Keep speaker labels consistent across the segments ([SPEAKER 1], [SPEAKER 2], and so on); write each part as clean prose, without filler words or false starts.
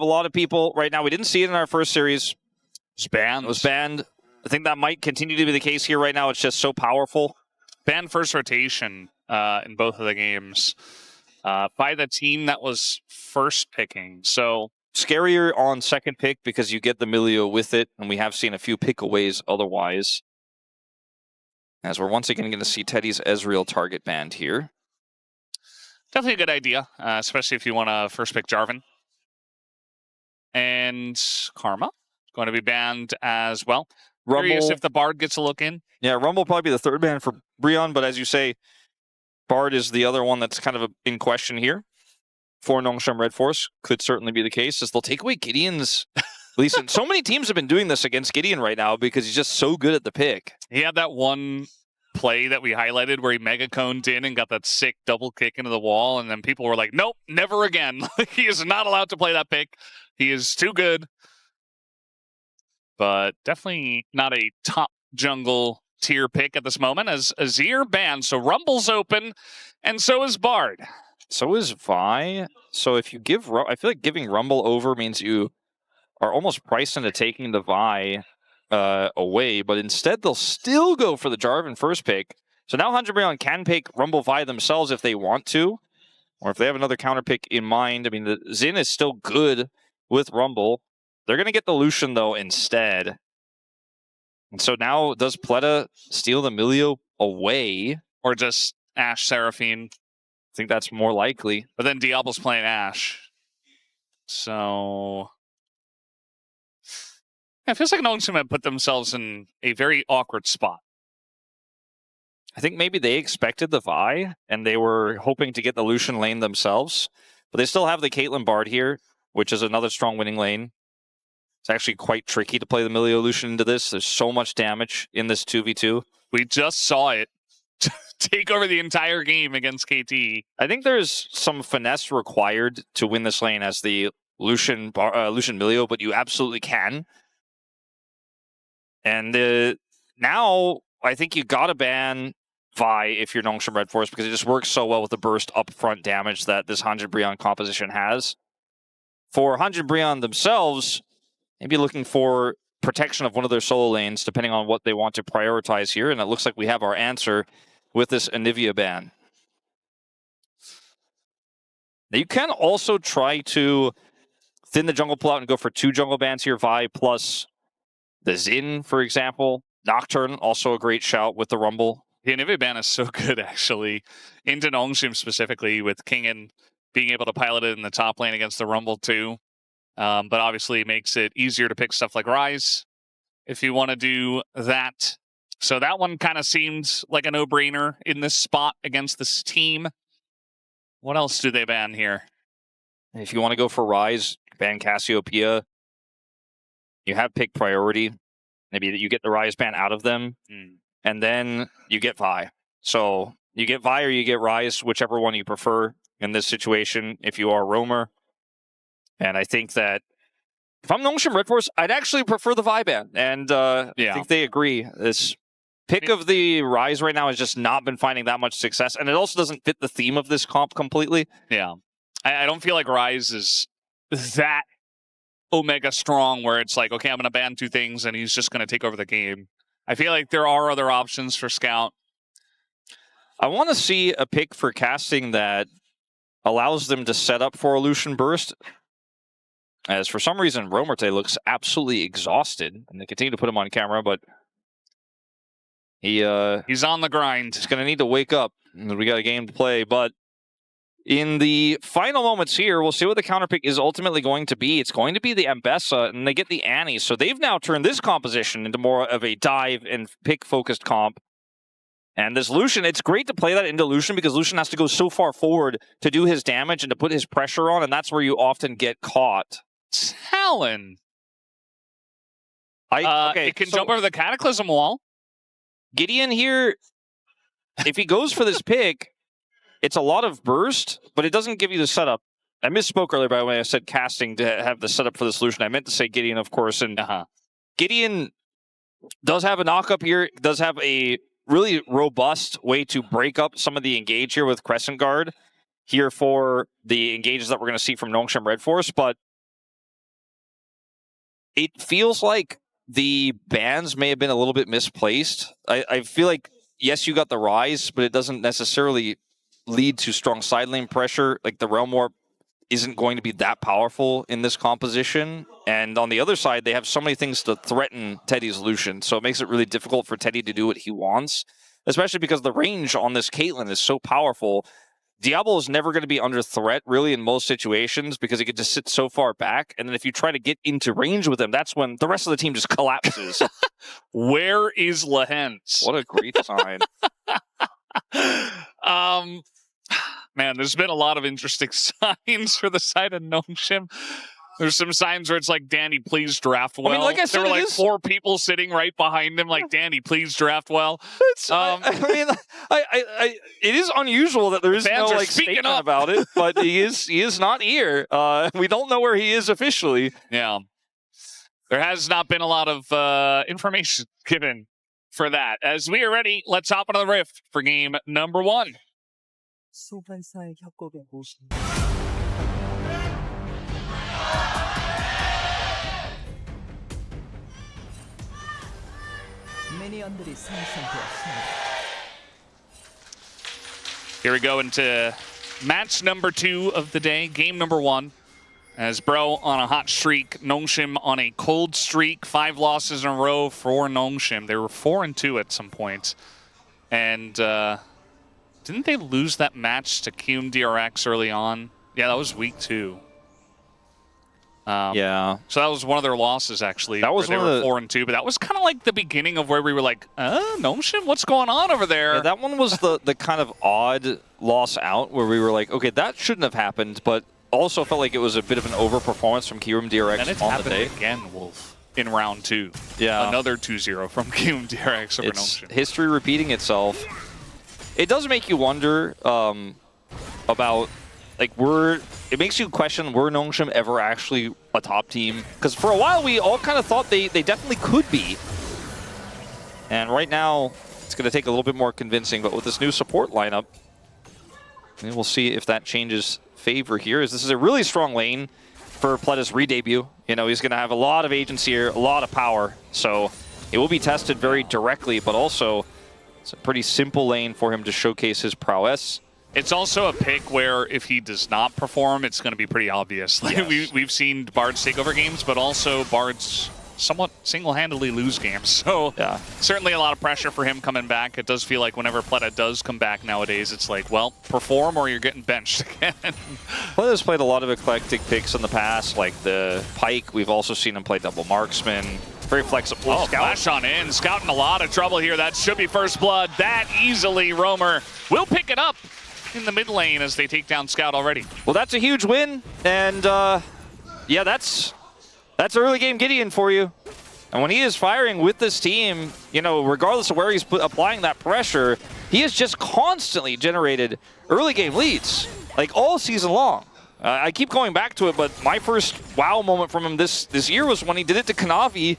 [SPEAKER 1] A lot of people right now, we didn't see it in our first series.
[SPEAKER 2] It's banned.
[SPEAKER 1] It was banned. I think that might continue to be the case here right now. It's just so powerful.
[SPEAKER 2] Banned first rotation in both of the games by the team that was first picking. So
[SPEAKER 1] scarier on second pick because you get the Milio with it, and we have seen a few pickaways otherwise. As we're once again going to see Teddy's Ezreal target banned here.
[SPEAKER 2] Definitely a good idea, especially if you want to first pick Jarvan. And Karma going to be banned as well.
[SPEAKER 1] Rumble,
[SPEAKER 2] curious if the Bard gets a look in.
[SPEAKER 1] Yeah, Rumble will probably be the third ban for Brion, but as you say, Bard is the other one that's kind of in question here. For Namgung RedForce, could certainly be the case, as they'll take away Gideon's... Listen, so many teams have been doing this against Gideon right now because he's just so good at the pick.
[SPEAKER 2] He had that one play that we highlighted where he mega coned in and got that sick double kick into the wall, and then people were like, nope, never again. He is not allowed to play that pick. He is too good. But definitely not a top jungle tier pick at this moment, as Azir banned. So Rumble's open, and so is Bard.
[SPEAKER 1] So is Vi. So if you give... I feel like giving Rumble over means you are almost priced into taking the Vi away, but instead they'll still go for the Jarvan first pick. So now HANJIN BRION can pick Rumble Vi themselves if they want to, or if they have another counter pick in mind. I mean, the Xin is still good with Rumble. They're going to get the Lucian, though, instead. And so now, does Pleata steal the Milio away?
[SPEAKER 2] Or just Ashe Seraphine?
[SPEAKER 1] I think that's more likely.
[SPEAKER 2] But then Diable's playing Ashe. So... it feels like Namgung have put themselves in a very awkward spot.
[SPEAKER 1] I think maybe they expected the Vi, and they were hoping to get the Lucian lane themselves. But they still have the Caitlyn Bard here, which is another strong winning lane. It's actually quite tricky to play the Milio Lucian into this. There's so much damage in this 2v2.
[SPEAKER 2] We just saw it take over the entire game against KT.
[SPEAKER 1] I think there's some finesse required to win this lane as the Lucian Milio, but you absolutely can. And now, I think you gotta ban Vi if you're Namgung RedForce, because it just works so well with the burst upfront damage that this HANJIN BRION composition has. For HANJIN BRION themselves, maybe looking for protection of one of their solo lanes, depending on what they want to prioritize here, and it looks like we have our answer with this Anivia ban. Now, you can also try to thin the jungle pool out and go for 2 jungle bans here, Vi plus the Xin, for example. Nocturne, also a great shout with the Rumble.
[SPEAKER 2] The Anivia ban is so good, actually. Into Namgung specifically, with Kingen being able to pilot it in the top lane against the Rumble, too. But obviously makes it easier to pick stuff like Ryze if you want to do that. So that one kind of seems like a no-brainer in this spot against this team. What else do they ban here?
[SPEAKER 1] If you want to go for Ryze, ban Cassiopeia. You have pick priority. Maybe you get the Ryze ban out of them, and then you get Vi. So you get Vi or you get Ryze, whichever one you prefer in this situation if you are a roamer. And I think that if I'm Namgung RedForce, I'd actually prefer the Vi ban. And I think they agree. This pick of the Ryze right now has just not been finding that much success. And it also doesn't fit the theme of this comp completely.
[SPEAKER 2] Yeah. I don't feel like Ryze is that Omega strong where it's like, okay, I'm going to ban 2 things and he's just going to take over the game. I feel like there are other options for Scout.
[SPEAKER 1] I want to see a pick for casting that allows them to set up for a Lucian burst. As for some reason, Romerte looks absolutely exhausted, and they continue to put him on camera, but
[SPEAKER 2] he's on the grind.
[SPEAKER 1] He's going to need to wake up. We got a game to play, but in the final moments here, we'll see what the counterpick is ultimately going to be. It's going to be the Ambessa, and they get the Annie, so they've now turned this composition into more of a dive and pick-focused comp. And this Lucian, it's great to play that into Lucian because Lucian has to go so far forward to do his damage and to put his pressure on, and that's where you often get caught.
[SPEAKER 2] Talon.
[SPEAKER 1] It
[SPEAKER 2] can jump over the Cataclysm wall.
[SPEAKER 1] Gideon here, if he goes for this pick, it's a lot of burst, but it doesn't give you the setup. I misspoke earlier, by the way. I said casting to have the setup for the solution. I meant to say Gideon, of course. And Gideon does have a knock-up here, does have a really robust way to break up some of the engage here with Crescent Guard here for the engages that we're going to see from Namgung RedForce. But it feels like the bans may have been a little bit misplaced. I feel like, yes, you got the Ryze, but it doesn't necessarily lead to strong side lane pressure. Like, the Realm Warp isn't going to be that powerful in this composition. And on the other side, they have so many things to threaten Teddy's Lucian. So it makes it really difficult for Teddy to do what he wants, especially because the range on this Caitlyn is so powerful. Diable is never going to be under threat, really, in most situations, because he could just sit so far back. And then if you try to get into range with him, that's when the rest of the team just collapses.
[SPEAKER 2] Where is Lehens?
[SPEAKER 1] What a great sign.
[SPEAKER 2] Man, there's been a lot of interesting signs for the side of Nongshim. There's some signs where it's like, Danny, please draft well.
[SPEAKER 1] I mean, like I said,
[SPEAKER 2] there were like 4 people sitting right behind him, like, Danny, please draft well.
[SPEAKER 1] I mean, it is unusual that there is no like statement about it, but he is not here. We don't know where he is officially.
[SPEAKER 2] Yeah, there has not been a lot of information given for that. As we are ready, let's hop into the Rift for game number 1.
[SPEAKER 3] 소환사의 협곡에 오신 미니언들이 생성되었습니다.
[SPEAKER 2] Here we go into match number 2 of the day, game number 1. As Bro on a hot streak, Nongshim on a cold streak, 5 losses in a row for Nongshim. They were 4-2 at some point. And didn't they lose that match to QMDRX early on? Yeah, that was week 2.
[SPEAKER 1] Yeah.
[SPEAKER 2] So that was one of their losses, actually.
[SPEAKER 1] That was
[SPEAKER 2] they were 4-2, but that was kind of like the beginning of where we were like, Nongshim, what's going on over there?
[SPEAKER 1] Yeah, that one was the kind of odd loss out where we were like, okay, that shouldn't have happened, but also felt like it was a bit of an overperformance from QMDRX
[SPEAKER 2] and it's
[SPEAKER 1] on the day.
[SPEAKER 2] Again, Wolf, in round 2.
[SPEAKER 1] Yeah.
[SPEAKER 2] Another 2-0 from QMDRX over Nongshim.
[SPEAKER 1] History repeating itself. It does make you wonder about, like, it makes you question, were Nongshim ever actually a top team? Because for a while we all kind of thought they definitely could be. And right now, it's going to take a little bit more convincing, but with this new support lineup, we'll see if that changes favor here, as this is a really strong lane for Pleata's re-debut. You know, he's going to have a lot of agency here, a lot of power, so it will be tested very directly, but also it's a pretty simple lane for him to showcase his prowess.
[SPEAKER 2] It's also a pick where if he does not perform, it's going to be pretty obvious. Like,
[SPEAKER 1] yes.
[SPEAKER 2] We've seen Bards take over games, but also Bards somewhat single-handedly lose games. So
[SPEAKER 1] yeah,
[SPEAKER 2] certainly a lot of pressure for him coming back. It does feel like whenever Pleata does come back nowadays, it's like, well, perform or you're getting benched again.
[SPEAKER 1] Pleata's played a lot of eclectic picks in the past, like the Pike. We've also seen him play double marksman. Very flexible.
[SPEAKER 2] Oh, flash on in. Scout in a lot of trouble here. That should be first blood. That easily. Roamer will pick it up in the mid lane as they take down Scout already.
[SPEAKER 1] Well, that's a huge win. And yeah, that's early game GIDEON for you. And when he is firing with this team, you know, regardless of where he's applying that pressure, he has just constantly generated early game leads, like all season long. I keep going back to it, but my first wow moment from him this year was when he did it to Kanavi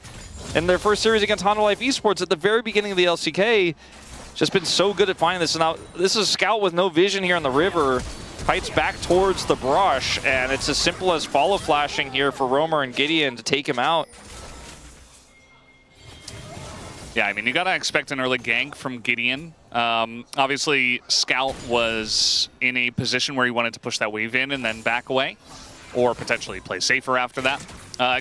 [SPEAKER 1] in their first series against Honda Life eSports at the very beginning of the LCK. Just been so good at finding this. And now this is Scout with no vision here on the river. Kites back towards the brush, and it's as simple as follow flashing here for Roamer and GIDEON to take him out.
[SPEAKER 2] Yeah, I mean, you gotta expect an early gank from GIDEON. Obviously, Scout was in a position where he wanted to push that wave in and then back away, or potentially play safer after that.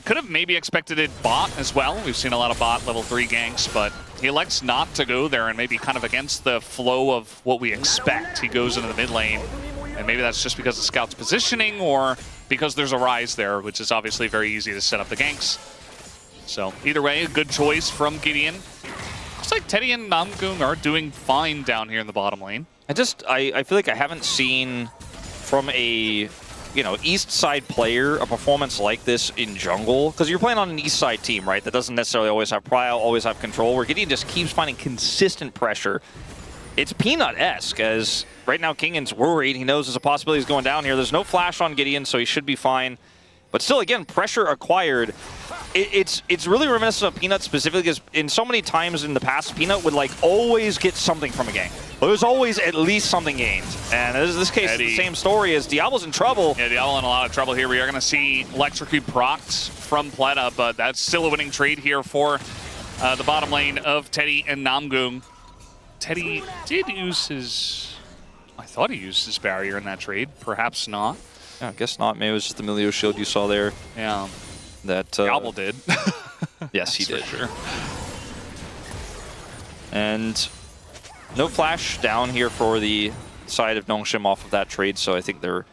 [SPEAKER 2] Could have maybe expected it bot as well. We've seen a lot of bot level 3 ganks, but he elects not to go there, and maybe kind of against the flow of what we expect. He goes into the mid lane, and maybe that's just because of Scout's positioning or because there's a Ryze there, which is obviously very easy to set up the ganks. So either way, a good choice from GIDEON. Looks like Teddy and Namgung are doing fine down here in the bottom lane.
[SPEAKER 1] I feel like I haven't seen from a, you know, east side player a performance like this in jungle, because you're playing on an east side team, right, that doesn't necessarily always have prio, always have control, where GIDEON just keeps finding consistent pressure. It's Peanut-esque, as right now Kingen's worried. He knows there's a possibility he's going down here. There's no flash on GIDEON, so he should be fine. But still, again, pressure acquired. It's really reminiscent of Peanut specifically, because in so many times in the past, Peanut would like always get something from a gank. But there's always at least something gained. And in this case, it's the same story as Diable's in trouble.
[SPEAKER 2] Yeah, Diable in a lot of trouble here. We are going to see Electrocute procs from Pleata, but that's still a winning trade here for the bottom lane of Teddy and Namgung. Teddy did use his... I thought he used his barrier in that trade. Perhaps not.
[SPEAKER 1] Yeah, I guess not. Maybe it was just the Milio shield you saw there.
[SPEAKER 2] Yeah.
[SPEAKER 1] That
[SPEAKER 2] Diable did.
[SPEAKER 1] Yes, he did.
[SPEAKER 2] For sure.
[SPEAKER 1] And no flash down here for the side of Nongshim off of that trade, so I think they're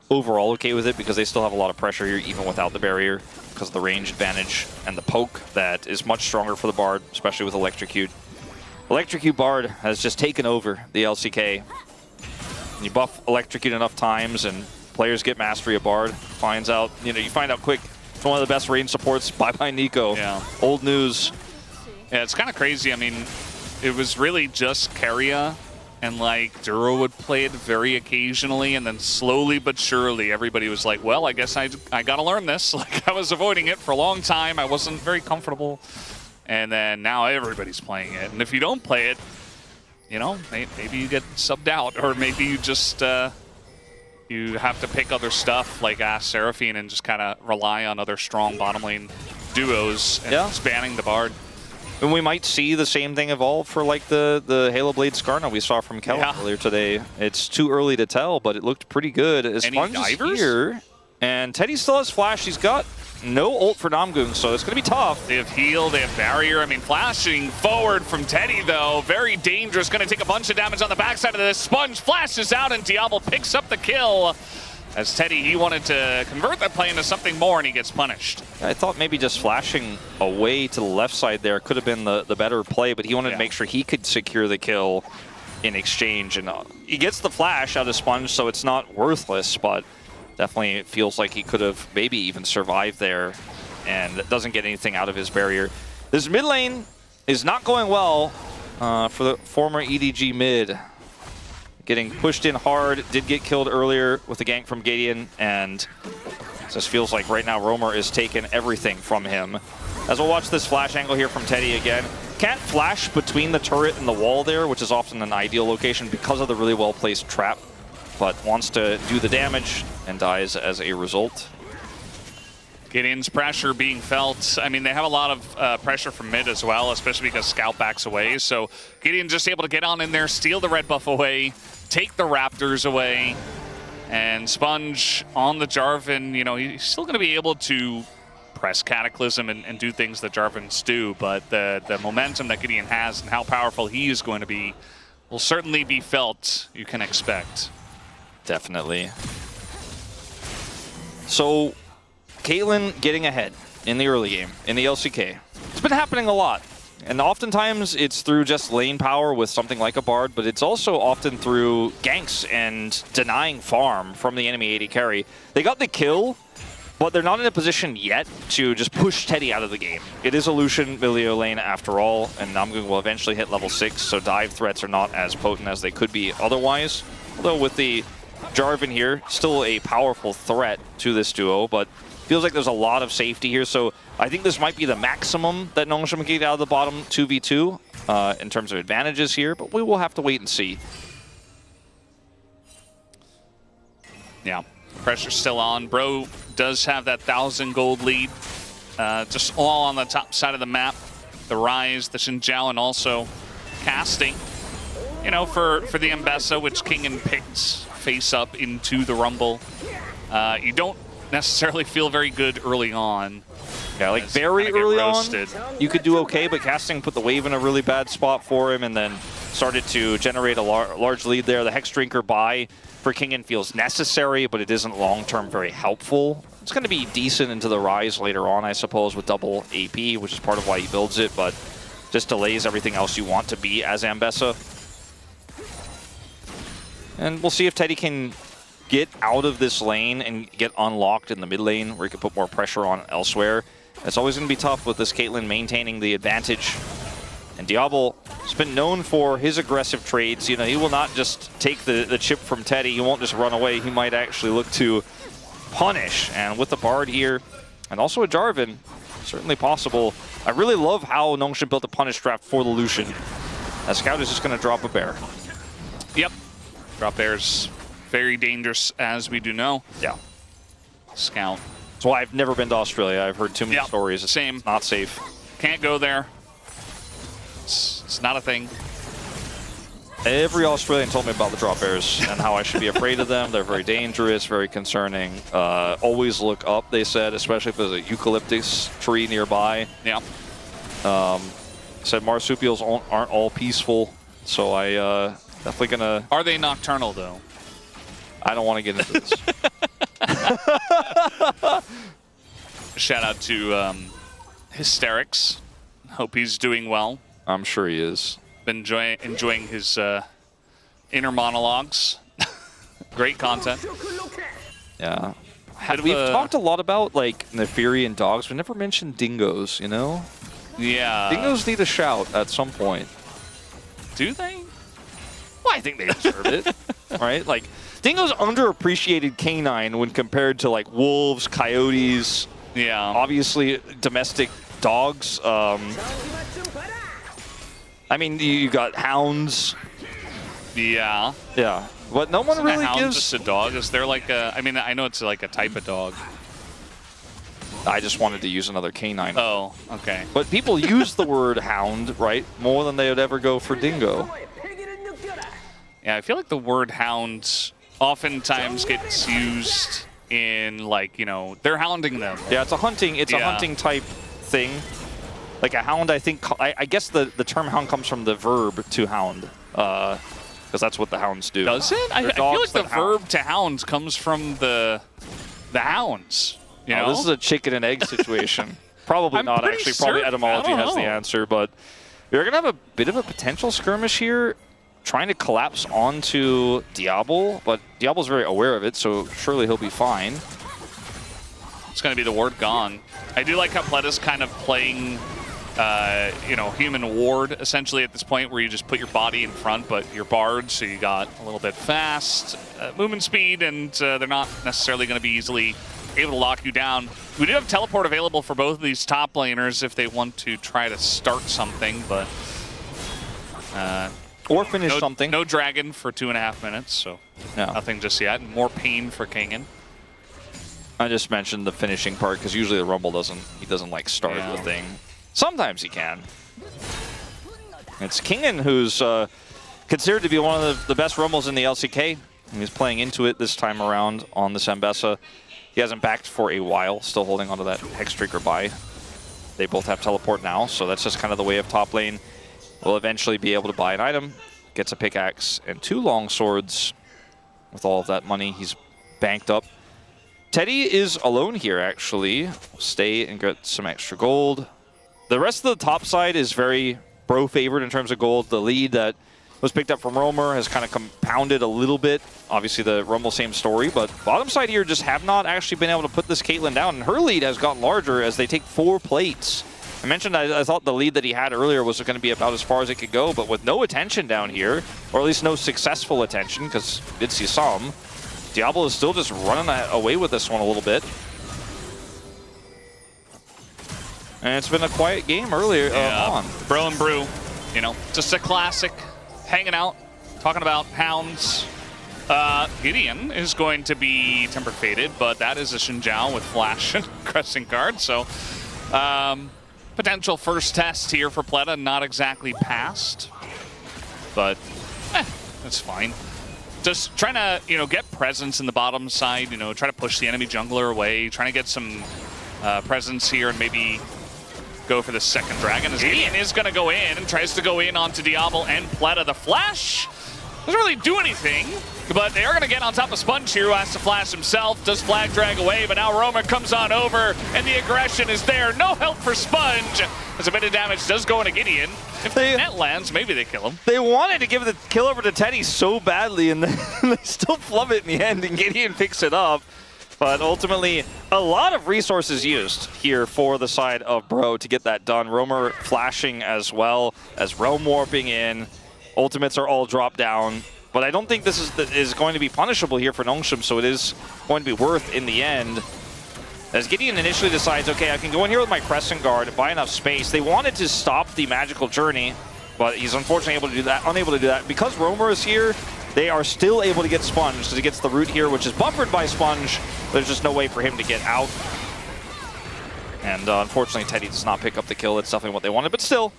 [SPEAKER 1] overall okay with it because they still have a lot of pressure here even without the barrier because of the range advantage and the poke that is much stronger for the Bard, especially with Electrocute. Electrocute Bard has just taken over the LCK. You buff Electrocute enough times and players get mastery of Bard, finds out, you find out quick it's one of the best range supports. Bye-bye Nico.
[SPEAKER 2] Yeah.
[SPEAKER 1] Old news.
[SPEAKER 2] Yeah, it's kind of crazy. I mean, it was really just Keria, and like Duro would play it very occasionally, and then slowly but surely everybody was like, well, I guess I gotta learn this. Like, I was avoiding it for a long time. I wasn't very comfortable. And then now everybody's playing it. And if you don't play it, maybe you get subbed out, or maybe you just you have to pick other stuff like Seraphine and just kind of rely on other strong bottom lane duos and spanning the Bard.
[SPEAKER 1] And we might see the same thing evolve for like the Halo Blade Skarna we saw from Kellen earlier today. It's too early to tell, but it looked pretty good. As Sponge is here, and Teddy still has flash. He's got no ult for Namgung, so it's going to be tough.
[SPEAKER 2] They have heal, they have barrier. I mean, flashing forward from Teddy, though. Very dangerous. Going to take a bunch of damage on the backside of this. Sponge flashes out, and Diable picks up the kill. As Teddy, he wanted to convert that play into something more, and he gets punished.
[SPEAKER 1] I thought maybe just flashing away to the left side there could have been the better play, but he wanted to make sure he could secure the kill in exchange. And he gets the flash out of Sponge, so it's not worthless, but definitely feels like he could have maybe even survived there and doesn't get anything out of his barrier. This mid lane is not going well for the former EDG mid. Getting pushed in hard, did get killed earlier with the gank from GIDEON, and it just feels like right now Roamer is taking everything from him. As we'll watch this flash angle here from Teddy again. Can't flash between the turret and the wall there, which is often an ideal location because of the really well-placed trap, but wants to do the damage and dies as a result.
[SPEAKER 2] GIDEON's pressure being felt. I mean, they have a lot of pressure from mid as well, especially because Scout backs away. So GIDEON just able to get on in there, steal the red buff away, take the Raptors away, and Sponge on the Jarvan. He's still going to be able to press Cataclysm and do things that Jarvans do, but the momentum that GIDEON has and how powerful he is going to be will certainly be felt, you can expect.
[SPEAKER 1] Definitely. So Caitlyn getting ahead in the early game, in the LCK. It's been happening a lot. And oftentimes it's through just lane power with something like a Bard, but it's also often through ganks and denying farm from the enemy AD carry. They got the kill, but they're not in a position yet to just push Teddy out of the game. It is a Lucian Milio lane after all, and Namgung will eventually hit level 6, so dive threats are not as potent as they could be otherwise. Although with the Jarvan here, still a powerful threat to this duo, but feels like there's a lot of safety here, so I think this might be the maximum that Nongshim can get out of the bottom 2v2 in terms of advantages here, but we will have to wait and see.
[SPEAKER 2] Yeah, pressure's still on. Bro does have that 1,000 gold lead, just all on the top side of the map. The Ryze, the Zhao, and also casting, for the Ambessa, which Kingen picks face up into the Rumble. You don't necessarily feel very good early on.
[SPEAKER 1] Yeah, like very early on, you could do okay, but casting put the wave in a really bad spot for him and then started to generate a large lead there. The Hex Drinker buy for Kingen feels necessary, but it isn't long-term very helpful. It's going to be decent into the Ryze later on, I suppose, with double AP, which is part of why he builds it, but just delays everything else you want to be as Ambessa. And we'll see if Teddy can get out of this lane and get unlocked in the mid lane where he can put more pressure on elsewhere. It's always going to be tough with this Caitlyn maintaining the advantage. And Diable has been known for his aggressive trades. He will not just take the chip from Teddy. He won't just run away. He might actually look to punish. And with the Bard here, and also a Jarvan, certainly possible. I really love how Nongshim built a punish trap for the Lucian. As Scout is just going to drop a bear.
[SPEAKER 2] Yep. Drop bear's very dangerous, as we do know.
[SPEAKER 1] Yeah.
[SPEAKER 2] Scout.
[SPEAKER 1] That's why I've never been to Australia. I've heard too many stories. It's
[SPEAKER 2] Same.
[SPEAKER 1] not safe.
[SPEAKER 2] Can't go there. It's not a thing.
[SPEAKER 1] Every Australian told me about the drop bears and how I should be afraid of them. They're very dangerous, very concerning. Always look up, they said, especially if there's a eucalyptus tree nearby.
[SPEAKER 2] Yeah.
[SPEAKER 1] Said marsupials aren't all peaceful, so I definitely gonna...
[SPEAKER 2] Are they nocturnal, though?
[SPEAKER 1] I don't want to get into this.
[SPEAKER 2] Shout out to Hysterics. Hope he's doing well.
[SPEAKER 1] I'm sure he is.
[SPEAKER 2] Been enjoying his inner monologues. Great content.
[SPEAKER 1] Yeah. We've talked a lot about like Nefarian dogs. We never mentioned dingoes, you know?
[SPEAKER 2] Yeah.
[SPEAKER 1] Dingoes need a shout at some point.
[SPEAKER 2] Do they?
[SPEAKER 1] Well, I think they deserve it, right? Like, dingoes underappreciated canine when compared to like wolves, coyotes.
[SPEAKER 2] Yeah.
[SPEAKER 1] Obviously, domestic dogs. I mean, you got hounds.
[SPEAKER 2] Yeah.
[SPEAKER 1] Yeah. But no one really
[SPEAKER 2] a hound
[SPEAKER 1] gives...
[SPEAKER 2] just a dog? Is there like a... I mean, I know it's like a type of dog.
[SPEAKER 1] I just wanted to use another canine.
[SPEAKER 2] Oh, okay.
[SPEAKER 1] But people use the word hound, right? More than they would ever go for dingo.
[SPEAKER 2] Yeah, I feel like the word hound oftentimes gets used in like, you know, they're hounding them.
[SPEAKER 1] Yeah, it's a hunting type thing. Like a hound, I think, I guess the term hound comes from the verb to hound, because that's what the hounds do.
[SPEAKER 2] Does it? I feel like the verb to hound comes from the hounds. You know?
[SPEAKER 1] This is a chicken and egg situation. Probably not, actually. Probably etymology has the answer, but you're going to have a bit of a potential skirmish here, trying to collapse onto Diable, but Diable's very aware of it, so surely he'll be fine.
[SPEAKER 2] It's going to be the ward gone. I do like how Pleata's kind of playing... you know, human ward essentially at this point, where you just put your body in front, but you're barred, so you got a little bit fast movement speed, and they're not necessarily going to be easily able to lock you down. We do have teleport available for both of these top laners if they want to try to start something, but
[SPEAKER 1] or finish something.
[SPEAKER 2] No dragon for 2.5 minutes, so nothing just yet. More pain for Kingen.
[SPEAKER 1] I just mentioned the finishing part because usually the Rumble doesn't like start the thing. Sometimes he can. It's Kingen who's considered to be one of the best Rumbles in the LCK. He's playing into it this time around on this Ambessa. He hasn't backed for a while, still holding onto that Hexstreaker buy. They both have teleport now, so that's just kind of the way of top lane. Will eventually be able to buy an item, gets a pickaxe and 2 long swords. With all of that money, he's banked up. Teddy is alone here, actually. Stay and get some extra gold. The rest of the top side is very bro favored in terms of gold. The lead that was picked up from Roamer has kind of compounded a little bit. Obviously the Rumble same story, but bottom side here just have not actually been able to put this Caitlyn down, and her lead has gotten larger as they take 4 plates. I mentioned I thought the lead that he had earlier was going to be about as far as it could go, but with no attention down here, or at least no successful attention, because we did see some, Diable is still just running away with this one a little bit. And it's been a quiet game earlier on.
[SPEAKER 2] Bro and Brew, you know, just a classic. Hanging out, talking about hounds. Gideon is going to be Tempered Fated, but that is a Zhao with Flash and Crescent Guard. So potential first test here for Pleata, not exactly passed, but that's fine. Just trying to, you know, get presence in the bottom side, you know, try to push the enemy jungler away, trying to get some presence here and maybe go for the second dragon, as Gideon is going to go in and tries to go in onto Diable and Pleata. The flash doesn't really do anything, but they are going to get on top of Sponge here, who has to flash himself. Does flag drag away, but now Roman comes on over, and the aggression is there. No help for Sponge, as a bit of damage does go into Gideon. If the net lands, maybe they kill him.
[SPEAKER 1] They wanted to give the kill over to Teddy so badly, and then they still flub it in the end, and Gideon picks it up. But ultimately, a lot of resources used here for the side of Bro to get that done. Roamer flashing as well as Realm Warping in. Ultimates are all dropped down. But I don't think this is going to be punishable here for Nongshim, so it is going to be worth in the end. As Gideon initially decides, okay, I can go in here with my Crescent Guard and buy enough space. They wanted to stop the Magical Journey, but he's unfortunately unable to do that. Because Roamer is here, they are still able to get Sponge because he gets the root here, which is buffered by Sponge. There's just no way for him to get out. And unfortunately, Teddy does not pick up the kill. That's definitely what they wanted, but still,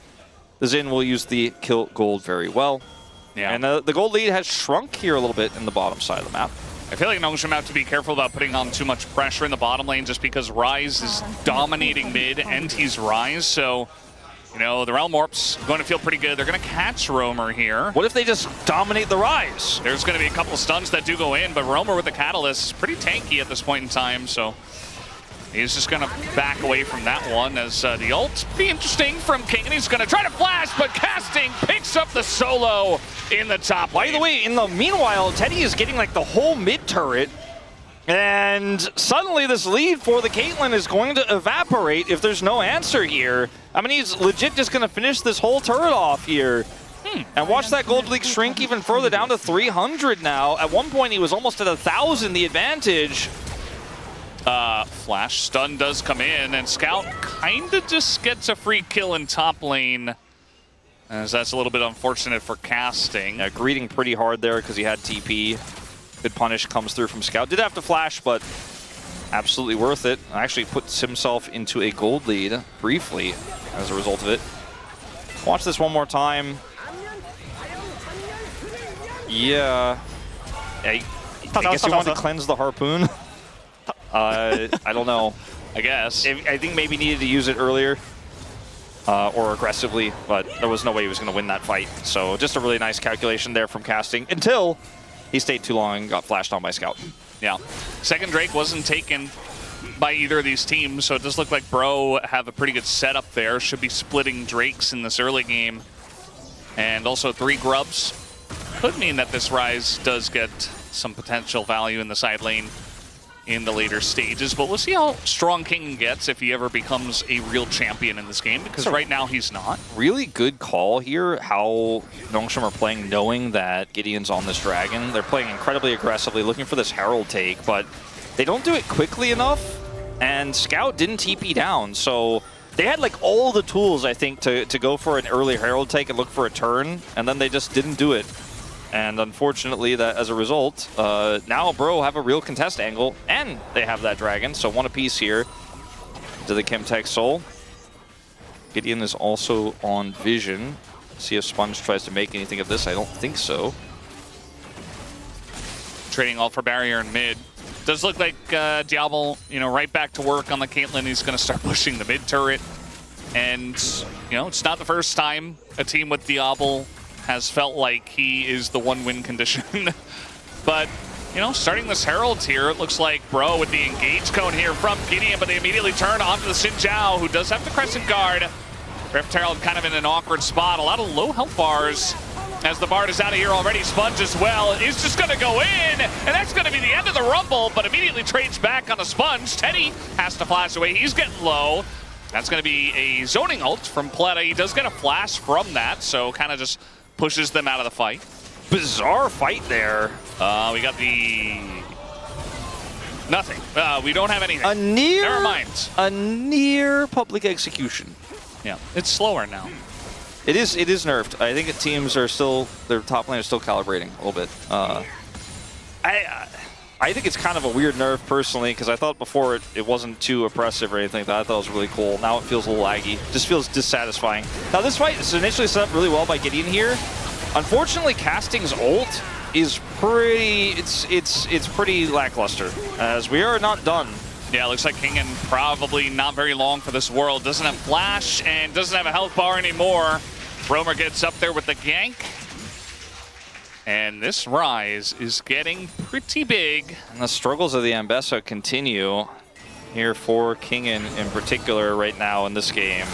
[SPEAKER 1] the Xin will use the kill gold very well.
[SPEAKER 2] Yeah.
[SPEAKER 1] And the gold lead has shrunk here a little bit in the bottom side of the map.
[SPEAKER 2] I feel like Namgung have to be careful about putting on too much pressure in the bottom lane just because Ryze is dominating mid and he's Ryze. So, you know, the Realm Orp's going to feel pretty good. They're going to catch Roamer here.
[SPEAKER 1] What if they just dominate the Ryze?
[SPEAKER 2] There's going to be a couple of stuns that do go in, but Roamer with the Catalyst is pretty tanky at this point in time. So he's just going to back away from that one as the ult be interesting from Kingen. He's going to try to flash, but Casting picks up the solo in the top lane.
[SPEAKER 1] By the way, in the meanwhile, Teddy is getting like the whole mid turret, and suddenly this lead for the Caitlyn is going to evaporate if there's no answer here. I mean, he's legit just going to finish this whole turret off here. And watch that gold league shrink even further down to 300 now. At one point, he was almost at 1,000, the advantage.
[SPEAKER 2] Flash stun does come in, and Scout kind of just gets a free kill in top lane, as that's a little bit unfortunate for Casting.
[SPEAKER 1] Yeah, greeting pretty hard there because he had TP. Good punish comes through from Scout. Did have to flash, but absolutely worth it. Actually puts himself into a gold lead briefly as a result of it. Watch this one more time. Yeah. I guess he wanted to cleanse the harpoon. I don't know.
[SPEAKER 2] I guess.
[SPEAKER 1] I think maybe needed to use it earlier or aggressively, but there was no way he was going to win that fight. So just a really nice calculation there from Casting until he stayed too long and got flashed on by Scout.
[SPEAKER 2] Yeah. Second Drake wasn't taken by either of these teams, so it does look like Bro have a pretty good setup there. Should be splitting Drakes in this early game. And also 3 grubs. Could mean that this Ryze does get some potential value in the side lane in the later stages, but we'll see how strong Kingen gets if he ever becomes a real champion in this game, because right now he's not.
[SPEAKER 1] Really good call here, how Namgung are playing knowing that Gideon's on this dragon. They're playing incredibly aggressively, looking for this Herald take, but they don't do it quickly enough, and Scout didn't TP down, so they had like all the tools, I think, to go for an early Herald take and look for a turn, and then they just didn't do it. And unfortunately, that as a result, now Bro have a real contest angle, and they have that dragon, so one apiece here to the Chemtech Soul. Gideon is also on vision. See if Sponge tries to make anything of this. I don't think so.
[SPEAKER 2] Trading all for barrier in mid. Does look like Diable, you know, right back to work on the Caitlyn. He's going to start pushing the mid turret. And, you know, it's not the first time a team with Diable has felt like he is the one-win condition. But, you know, starting this Herald here, it looks like Bro with the engage cone here from Gideon, but they immediately turn onto the Zhao, who does have the Crescent Guard. Rift Herald kind of in an awkward spot. A lot of low health bars as the Bard is out of here already. Sponge as well is just going to go in, and that's going to be the end of the Rumble, but immediately trades back on the Sponge. Teddy has to flash away. He's getting low. That's going to be a zoning ult from Pleata. He does get a flash from that, so kind of just pushes them out of the fight.
[SPEAKER 1] Bizarre fight there.
[SPEAKER 2] We got the... Nothing. We don't have anything.
[SPEAKER 1] A near...
[SPEAKER 2] Never mind.
[SPEAKER 1] A near public execution.
[SPEAKER 2] Yeah, it's slower now.
[SPEAKER 1] It is nerfed. I think teams are still... Their top lane is still calibrating a little bit. I think it's kind of a weird nerf personally, because I thought before it wasn't too oppressive or anything like that. I thought it was really cool. Now it feels a little laggy. Just feels dissatisfying. Now this fight is initially set up really well by Gideon here. Unfortunately, Casting's ult is pretty... It's pretty lackluster, as we are not done.
[SPEAKER 2] Yeah, it looks like Kingen probably not very long for this world. Doesn't have flash and doesn't have a health bar anymore. Roamer gets up there with the gank. And this Ryze is getting pretty big.
[SPEAKER 1] And the struggles of the Ambessa continue here for Kingen in particular right now in this game.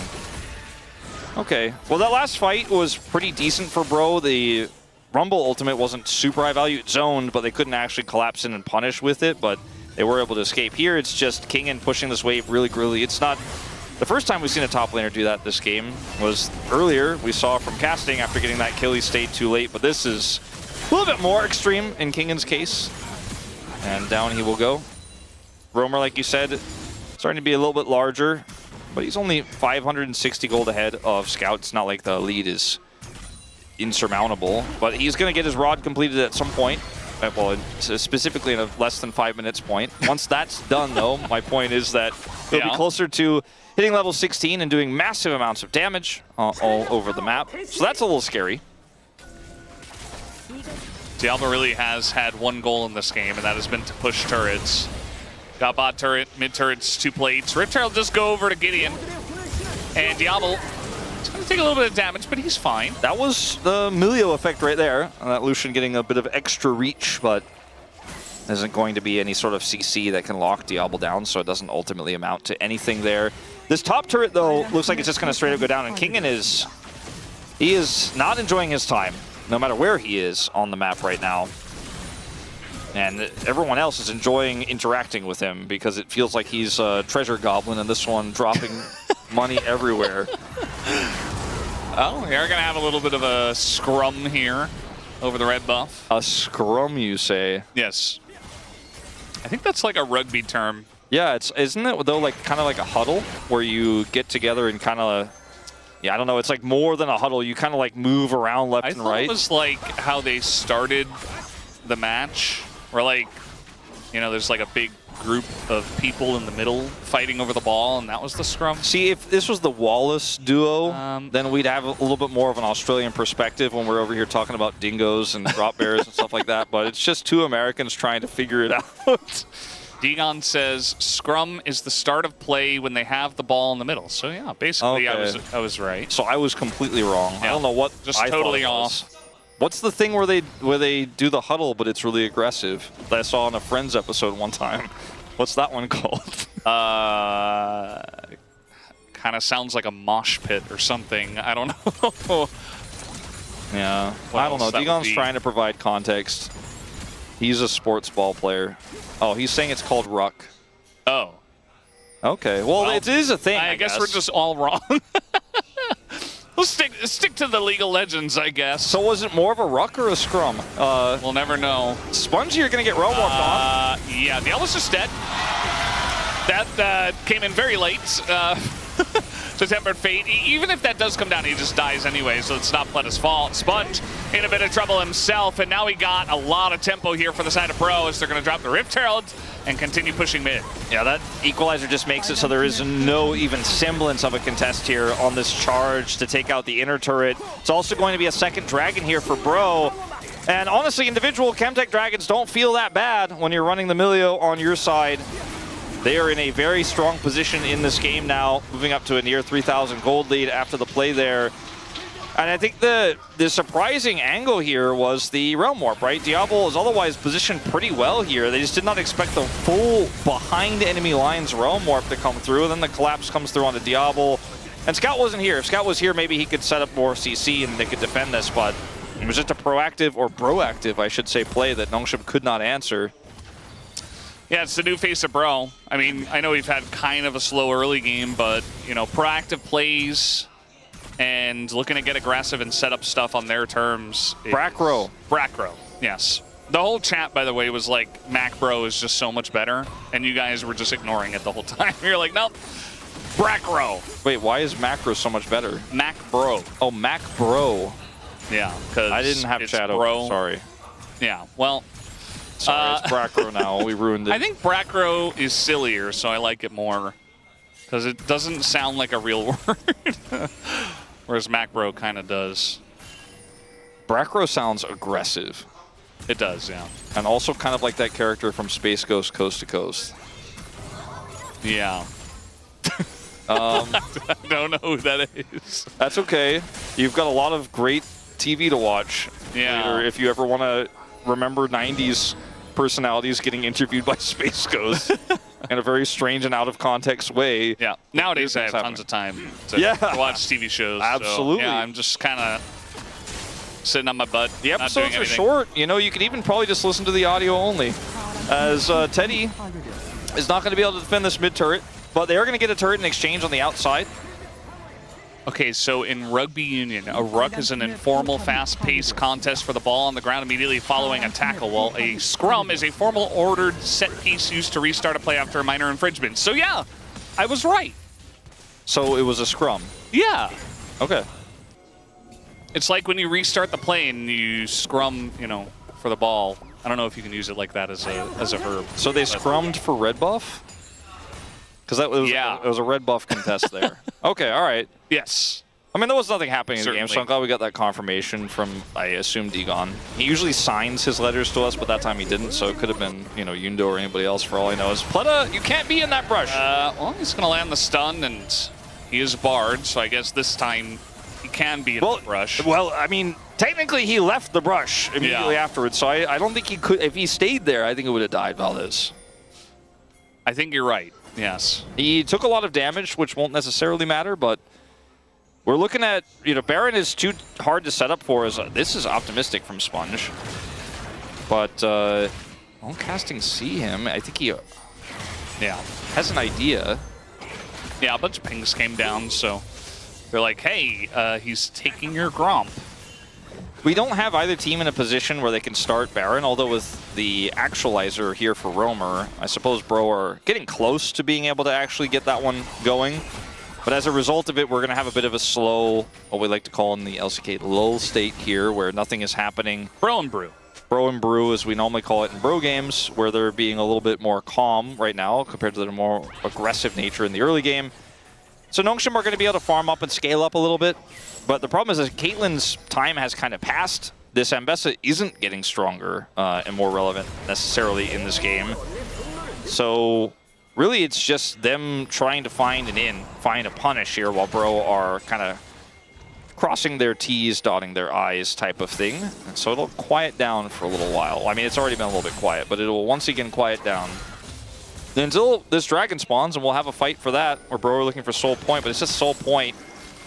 [SPEAKER 1] Okay, well that last fight was pretty decent for Bro. The Rumble ultimate wasn't super high value. It zoned, but they couldn't actually collapse in and punish with it, but they were able to escape. Here it's just Kingen pushing this wave really. It's not... The first time we've seen a top laner do that this game was earlier. We saw from Casting after getting that kill, he stayed too late, but this is a little bit more extreme in Kingen's case. And down he will go. Roamer, like you said, starting to be a little bit larger, but he's only 560 gold ahead of Scout. It's not like the lead is insurmountable. But he's going to get his rod completed at some point. Well, specifically in a less than 5 minutes point. Once that's done, though, my point is that he'll be closer to hitting level 16 and doing massive amounts of damage all over the map. So that's a little scary.
[SPEAKER 2] Diable really has had one goal in this game, and that has been to push turrets. Got bot turret, mid turrets, 2 plates. Riptide will just go over to Gideon. And Diable is going to take a little bit of damage, but he's fine.
[SPEAKER 1] That was the Milio effect right there. That Lucian getting a bit of extra reach, but isn't going to be any sort of CC that can lock Diable down, so it doesn't ultimately amount to anything there. This top turret, though, looks like it's just going to straight up go down, and Kingen is not enjoying his time, no matter where he is on the map right now. And everyone else is enjoying interacting with him because it feels like he's a treasure goblin, and this one dropping money everywhere.
[SPEAKER 2] Oh, we are going to have a little bit of a scrum here over the red buff.
[SPEAKER 1] A scrum, you say?
[SPEAKER 2] Yes. I think that's like a rugby term.
[SPEAKER 1] Yeah, isn't it though like kind of like a huddle where you get together and kind of, yeah, I don't know, it's like more than a huddle. You kind of like move around left and right.
[SPEAKER 2] I thought it was like how they started the match, where like, you know, there's like a big group of people in the middle fighting over the ball, and that was the scrum.
[SPEAKER 1] See, if this was the Wallace duo, then we'd have a little bit more of an Australian perspective when we're over here talking about dingoes and drop bears and stuff like that, but it's just 2 Americans trying to figure it out.
[SPEAKER 2] Digon says scrum is the start of play when they have the ball in the middle. So yeah, basically
[SPEAKER 1] okay.
[SPEAKER 2] I was right.
[SPEAKER 1] So I was completely wrong. Yeah. I don't know what
[SPEAKER 2] just totally off.
[SPEAKER 1] What's the thing where they do the huddle but it's really aggressive that I saw on a Friends episode one time? What's that one called?
[SPEAKER 2] Kind of sounds like a mosh pit or something. I don't know.
[SPEAKER 1] Yeah, I don't know. Digon's trying to provide context. He's a sports ball player. Oh, he's saying it's called ruck.
[SPEAKER 2] Oh.
[SPEAKER 1] Okay. Well, it is a thing.
[SPEAKER 2] I guess we're just all wrong. We'll stick to the League of Legends, I guess.
[SPEAKER 1] So was it more of a ruck or a scrum?
[SPEAKER 2] We'll never know.
[SPEAKER 1] Spongy, you're going to get realm warped on.
[SPEAKER 2] Yeah, Diable's just dead. That came in very late. To Tempered Fate. Even if that does come down, he just dies anyway, so it's not Pleata's fault. Sponge in a bit of trouble himself, and now he got a lot of tempo here for the side of Pro as they're going to drop the Rift Herald and continue pushing mid. Yeah, that equalizer just makes it so there is no even semblance of a contest here on this charge to take out the inner turret. It's also going to be a second dragon here for Bro. And honestly, individual Chemtech dragons don't feel that bad when you're running the Milio on your side. They are in a very strong position in this game now, moving up to a near 3,000 gold lead after the play there. And I think the surprising angle here was the Realm Warp, right? Diable is otherwise positioned pretty well here. They just did not expect the full behind enemy lines Realm Warp to come through, and then the collapse comes through onto Diable. And Scout wasn't here. If Scout was here, maybe he could set up more CC and they could defend this, but it was just a proactive, or proactive, I should say, play that Nongshim could not answer. Yeah, it's the new face of Bro. I mean, I know we've had kind of a slow early game, but, you know, proactive plays and looking to get aggressive and set up stuff on their terms.
[SPEAKER 1] Brackrow.
[SPEAKER 2] Brackrow, yes. The whole chat, by the way, was like, Mac Bro is just so much better, and you guys were just ignoring it the whole time. You're like, nope, Brackrow.
[SPEAKER 1] Wait, why is Macro so much better?
[SPEAKER 2] Mac Bro.
[SPEAKER 1] Oh, Mac Bro.
[SPEAKER 2] Yeah, because
[SPEAKER 1] I didn't have chat open, sorry.
[SPEAKER 2] Yeah, well...
[SPEAKER 1] Sorry, it's Brackrow now. We ruined it.
[SPEAKER 2] I think Brackrow is sillier, so I like it more. Because it doesn't sound like a real word. Whereas Macbro kind of does.
[SPEAKER 1] Brackrow sounds aggressive.
[SPEAKER 2] It does, yeah.
[SPEAKER 1] And also kind of like that character from Space Ghost Coast to Coast.
[SPEAKER 2] Yeah. I don't know who that is.
[SPEAKER 1] That's okay. You've got a lot of great TV to watch later if you ever want to remember 90s personalities getting interviewed by Space Ghost in a very strange and out of context way.
[SPEAKER 2] Yeah. Nowadays I have tons of time to watch TV shows.
[SPEAKER 1] Absolutely.
[SPEAKER 2] So, yeah, I'm just kind of sitting on my butt.
[SPEAKER 1] The episodes are short. You know, you could even probably just listen to the audio only. As Teddy is not going to be able to defend this mid turret, but they are going to get a turret in exchange on the outside.
[SPEAKER 2] Okay, so in Rugby Union, a ruck is an informal, fast-paced contest for the ball on the ground immediately following a tackle, while a scrum is a formal ordered set piece used to restart a play after a minor infringement. So yeah, I was right.
[SPEAKER 1] So it was a scrum?
[SPEAKER 2] Yeah.
[SPEAKER 1] Okay.
[SPEAKER 2] It's like when you restart the play and you scrum, you know, for the ball. I don't know if you can use it like that as a verb.
[SPEAKER 1] So they scrummed for red buff? Because that was it was a red buff contest there. Okay, all right.
[SPEAKER 2] Yes.
[SPEAKER 1] I mean, there was nothing happening in the game, so
[SPEAKER 2] Certainly.
[SPEAKER 1] I'm glad we got that confirmation from, I assume, Digon. He usually signs his letters to us, but that time he didn't, so it could have been, you know, Yundo or anybody else for all I know. Pleata, you can't be in that brush.
[SPEAKER 2] Well, he's going to land the stun, and he is barred, so I guess this time he can be in the brush.
[SPEAKER 1] Well, I mean, technically he left the brush immediately afterwards, so I don't think he could. If he stayed there, I think it would have died, Valdes.
[SPEAKER 2] I think you're right, yes.
[SPEAKER 1] He took a lot of damage, which won't necessarily matter, but we're looking at, you know, Baron is too hard to set up for us. This is optimistic from Sponge. But, won't casting see him. I think he has an idea.
[SPEAKER 2] Yeah, a bunch of pings came down, so they're like, hey, he's taking your Gromp.
[SPEAKER 1] We don't have either team in a position where they can start Baron, although with the actualizer here for Roamer, I suppose Bro are getting close to being able to actually get that one going. But as a result of it, we're going to have a bit of a slow, what we like to call in the LCK, lull state here, where nothing is happening.
[SPEAKER 2] Bro and Brew.
[SPEAKER 1] Bro and Brew, as we normally call it in Bro games, where they're being a little bit more calm right now compared to their more aggressive nature in the early game. So Nongshim are going to be able to farm up and scale up a little bit. But the problem is that Caitlyn's time has kind of passed. This Ambessa isn't getting stronger and more relevant necessarily in this game. So really, it's just them trying to find an in, find a punish here while Bro are kind of crossing their T's, dotting their I's type of thing. And so it'll quiet down for a little while. I mean, it's already been a little bit quiet, but it'll once again quiet down. Until this dragon spawns, and we'll have a fight for that, where Bro are looking for Soul Point, but it's just Soul Point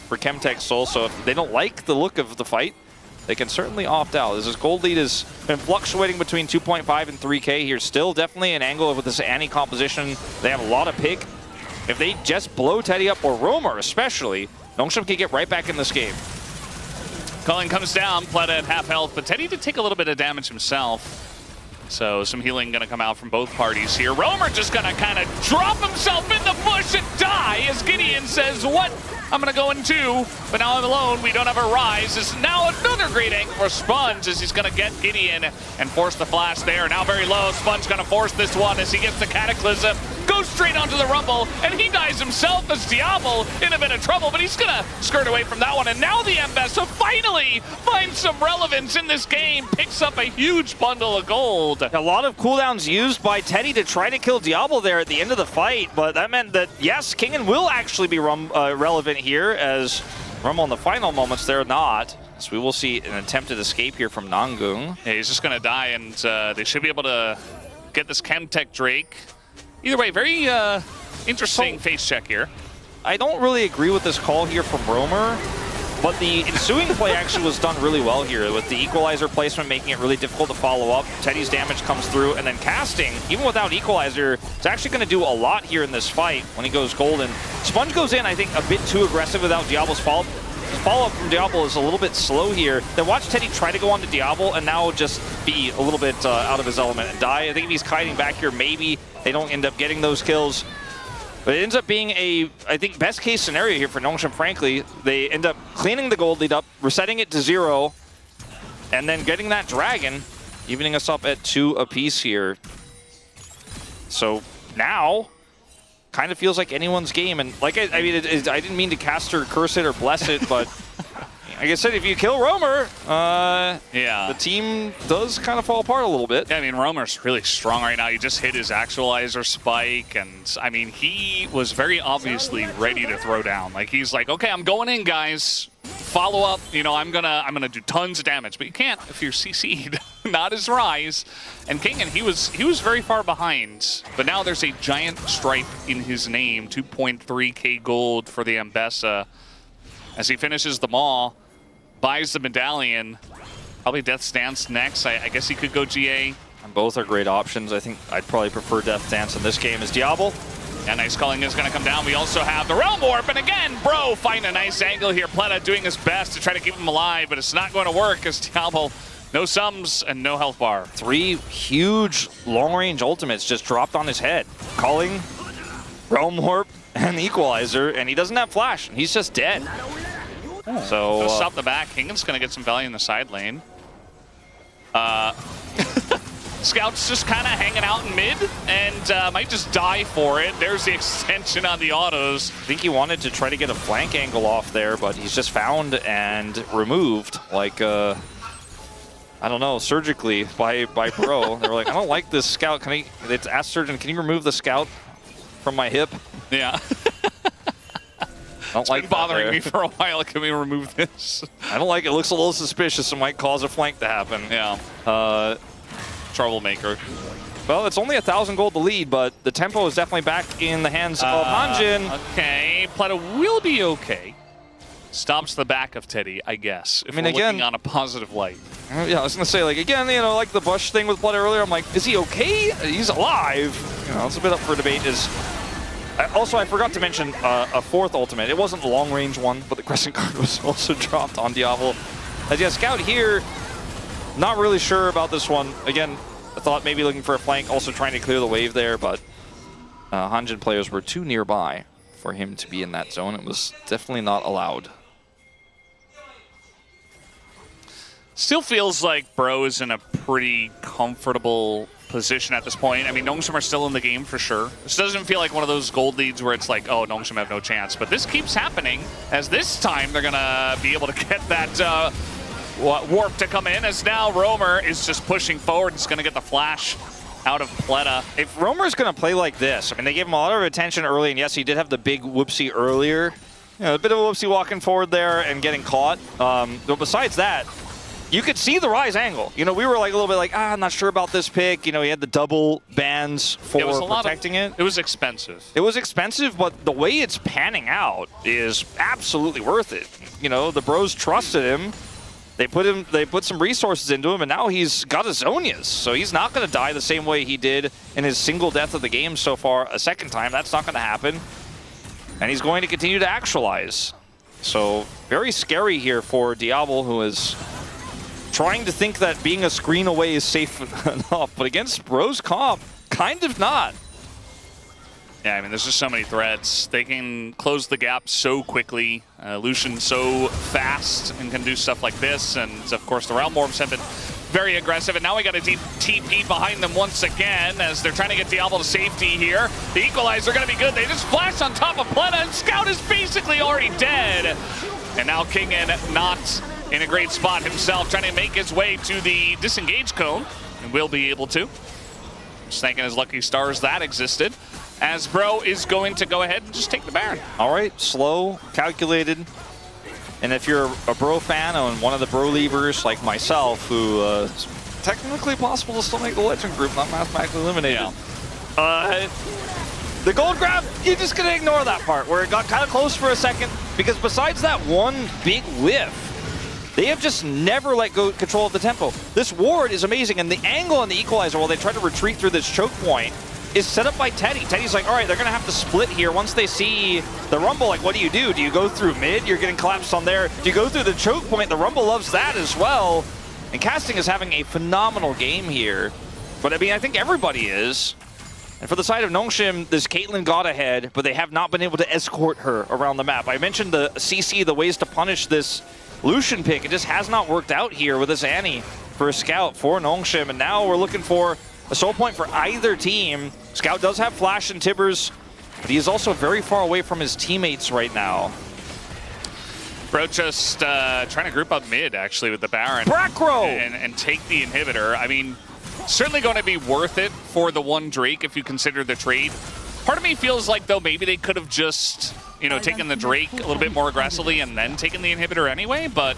[SPEAKER 1] for Chemtech Soul, so if they don't like the look of the fight, they can certainly opt out. This gold lead has been fluctuating between 2.5 and 3K here. Still definitely an angle with this Annie composition. They have a lot of pick. If they just blow Teddy up, or Roamer especially, Nongshim can get right back in this game.
[SPEAKER 2] Culling comes down, Pleata at half health, but Teddy did take a little bit of damage himself. So some healing going to come out from both parties here. Roamer just going to kind of drop himself in the bush and die as Gideon says, what? I'm going to go in too, but now I'm alone. We don't have a Ryze. This is now another great angle for Sponge as he's going to get Gideon and force the flash there. Now very low. Sponge going to force this one as he gets the Cataclysm. Goes straight onto the Rumble, and he dies himself as Diable in a bit of trouble, but he's going to skirt away from that one. And now the Ambessa finally finds some relevance in this game, picks up a huge bundle of gold.
[SPEAKER 1] A lot of cooldowns used by Teddy to try to kill Diable there at the end of the fight, but that meant that, yes, Kingen will actually be relevant here, as Rumble in the final moments, they're not. So we will see an attempted escape here from Namgung.
[SPEAKER 2] Yeah, he's just going to die, and they should be able to get this Chemtech Drake. Either way, very interesting face check here.
[SPEAKER 1] I don't really agree with this call here from Roamer, but the ensuing play actually was done really well here, with the equalizer placement making it really difficult to follow up. Teddy's damage comes through, and then casting, even without equalizer, it's actually going to do a lot here in this fight when he goes golden. Sponge goes in, I think, a bit too aggressive without Diable's follow-up. The follow-up from Diable is a little bit slow here. Then watch Teddy try to go on to Diable and now just be a little bit out of his element and die. I think if he's kiting back here, maybe they don't end up getting those kills. But it ends up being a, I think, best case scenario here for Nongshim, frankly. They end up cleaning the gold lead up, resetting it to 0, and then getting that dragon, evening us up at 2 apiece here. So now, kind of feels like anyone's game. And like, I mean, I didn't mean to cast or curse it or bless it, but like I said, if you kill Roamer, the team does kind of fall apart a little bit.
[SPEAKER 2] Yeah, I mean, Roamer's really strong right now. He just hit his actualizer spike, and I mean, he was very obviously ready to throw down. Like, he's like, okay, I'm going in, guys. Follow up, you know, I'm gonna do tons of damage, but you can't if you're CC'd. Not as Ryze. And Kingen, he was very far behind, but now there's a giant stripe in his name, 2.3k gold for the Ambessa. As he finishes them all, buys the medallion, probably Death Dance next. I guess he could go GA.
[SPEAKER 1] And both are great options. I think I'd probably prefer Death Dance in this game as Diable.
[SPEAKER 2] Yeah, nice calling is going to come down. We also have the Realm Warp, and again, Bro find a nice angle here. Pleata doing his best to try to keep him alive, but it's not going to work as Diable, no sums and no health bar.
[SPEAKER 1] 3 huge long-range ultimates just dropped on his head. Calling, Realm Warp, and Equalizer, and he doesn't have Flash, and he's just dead. So
[SPEAKER 2] stop the back. Kingen's going to get some value in the side lane. Scout's just kind of hanging out in mid and might just die for it. There's the extension on the autos.
[SPEAKER 1] I think he wanted to try to get a flank angle off there, but he's just found and removed, like, I don't know, surgically by Bro. They were like, I don't like this scout. They asked Surgeon, can you remove the scout from my hip?
[SPEAKER 2] Yeah.
[SPEAKER 1] I don't like
[SPEAKER 2] been bothering me for a while. Can we remove this?
[SPEAKER 1] I don't like it. It looks a little suspicious. It might cause a flank to happen.
[SPEAKER 2] Yeah. Troublemaker.
[SPEAKER 1] Well, it's only 1,000 gold to lead, but the tempo is definitely back in the hands of HANJIN.
[SPEAKER 2] Okay, Pleata will be okay. Stops the back of Teddy, I guess. If we're looking on a positive light.
[SPEAKER 1] Yeah, I was gonna say, like, again, you know, like the Bush thing with Pleata earlier. I'm like, is he okay? He's alive. You know, it's a bit up for debate. Also, I forgot to mention a fourth ultimate. It wasn't the long-range one, but the Crescent card was also dropped on Diable. As yeah, Scout here, not really sure about this one. Again, I thought maybe looking for a flank, also trying to clear the wave there, but HANJIN players were too nearby for him to be in that zone. It was definitely not allowed.
[SPEAKER 2] Still feels like Bro is in a pretty comfortable position at this point. I mean, Nongshim are still in the game for sure. This doesn't feel like one of those gold leads where it's like, oh, Nongshim have no chance. But this keeps happening, as this time they're going to be able to get that warp to come in, as now Roamer is just pushing forward. It's going to get the flash out of Pleata.
[SPEAKER 1] If Roamer's going to play like this, I mean, they gave him a lot of attention early, and yes, he did have the big whoopsie earlier. You know, a bit of a whoopsie walking forward there and getting caught. But besides that, you could see the Ryze angle. You know, we were like a little bit like, I'm not sure about this pick. You know, he had the double bans for protecting it.
[SPEAKER 2] It was expensive.
[SPEAKER 1] It was expensive, but the way it's panning out is absolutely worth it. You know, the Bros trusted him. They put some resources into him, and now he's got his Zonias. So he's not going to die the same way he did in his single death of the game so far a second time. That's not going to happen. And he's going to continue to actualize. So very scary here for Diable, who is trying to think that being a screen away is safe enough, but against Bro's comp, kind of not.
[SPEAKER 2] Yeah, I mean, there's just so many threats. They can close the gap so quickly. Lucian so fast and can do stuff like this. And of course, the Realm Orbs have been very aggressive. And now we got a deep TP behind them once again as they're trying to get Diable to safety here. The equalizer going to be good. They just flash on top of Pleata, and Scout is basically already dead. And now Kingen not in a great spot himself, trying to make his way to the disengage cone, and will be able to. Just thanking his lucky stars that existed, as Bro is going to go ahead and just take the Baron.
[SPEAKER 1] All right, slow, calculated. And if you're a Bro fan and one of the Bro leavers like myself, who it's technically possible to still make the Legend group, not mathematically eliminated.
[SPEAKER 2] Yeah.
[SPEAKER 1] The gold grab, you're just going to ignore that part where it got kind of close for a second, because besides that one big whiff, they have just never let go control of the tempo. This ward is amazing, and the angle on the equalizer while they try to retreat through this choke point is set up by Teddy. Teddy's like, all right, they're going to have to split here. Once they see the Rumble, like, what do? Do you go through mid? You're getting collapsed on there. Do you go through the choke point? The Rumble loves that as well. And Casting is having a phenomenal game here. But, I mean, I think everybody is. And for the side of Nongshim, this Caitlyn got ahead, but they have not been able to escort her around the map. I mentioned the CC, the ways to punish this Lucian pick. It just has not worked out here with this Annie for a Scout for Nongshim. And now we're looking for a soul point for either team. Scout does have Flash and Tibbers, but he is also very far away from his teammates right now.
[SPEAKER 2] Bro just trying to group up mid, actually, with the Baron.
[SPEAKER 1] Bracro!
[SPEAKER 2] And take the inhibitor. I mean, certainly going to be worth it for the one Drake if you consider the trade. Part of me feels like, though, maybe they could have just, you know, taken the Drake a little bit more aggressively and then taken the inhibitor anyway, but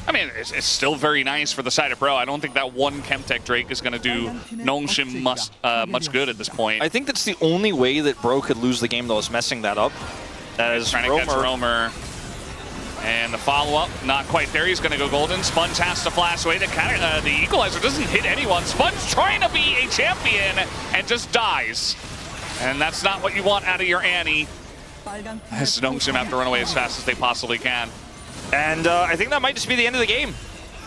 [SPEAKER 2] I mean, it's still very nice for the side of Bro. I don't think that one Chemtech Drake is going to do Nongshim much good at this point.
[SPEAKER 1] I think that's the only way that Bro could lose the game, though, is messing that up.
[SPEAKER 2] As trying to catch Roamer. And the follow-up, not quite there. He's going to go golden. Sponge has to flash away. The equalizer doesn't hit anyone. Sponge trying to be a champion and just dies. And that's not what you want out of your Annie. As Nongshim have to run away as fast as they possibly can.
[SPEAKER 1] And I think that might just be the end of the game.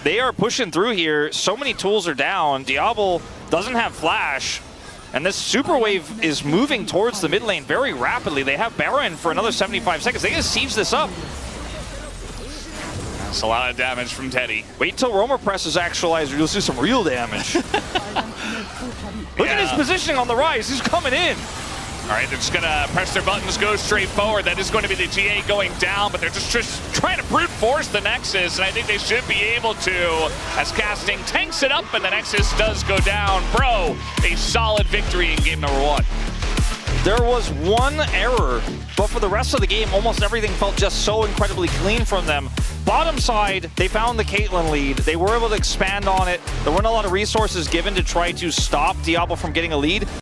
[SPEAKER 1] They are pushing through here. So many tools are down. Diable doesn't have Flash. And this Super Wave is moving towards the mid lane very rapidly. They have Baron for another 75 seconds. They can siege this up.
[SPEAKER 2] It's a lot of damage from Teddy.
[SPEAKER 1] Wait till Roamer presses actualizer, you'll see some real damage. Look at his positioning on the Ryze, he's coming in.
[SPEAKER 2] All right, they're just gonna press their buttons, go straight forward. That is going to be the GA going down, but they're just trying to brute force the Nexus, and I think they should be able to, as Casting tanks it up, and the Nexus does go down. Bro, a solid victory in game number 1.
[SPEAKER 1] There was one error, but for the rest of the game, almost everything felt just so incredibly clean from them. Bottom side, they found the Caitlyn lead. They were able to expand on it. There weren't a lot of resources given to try to stop Diable from getting a lead.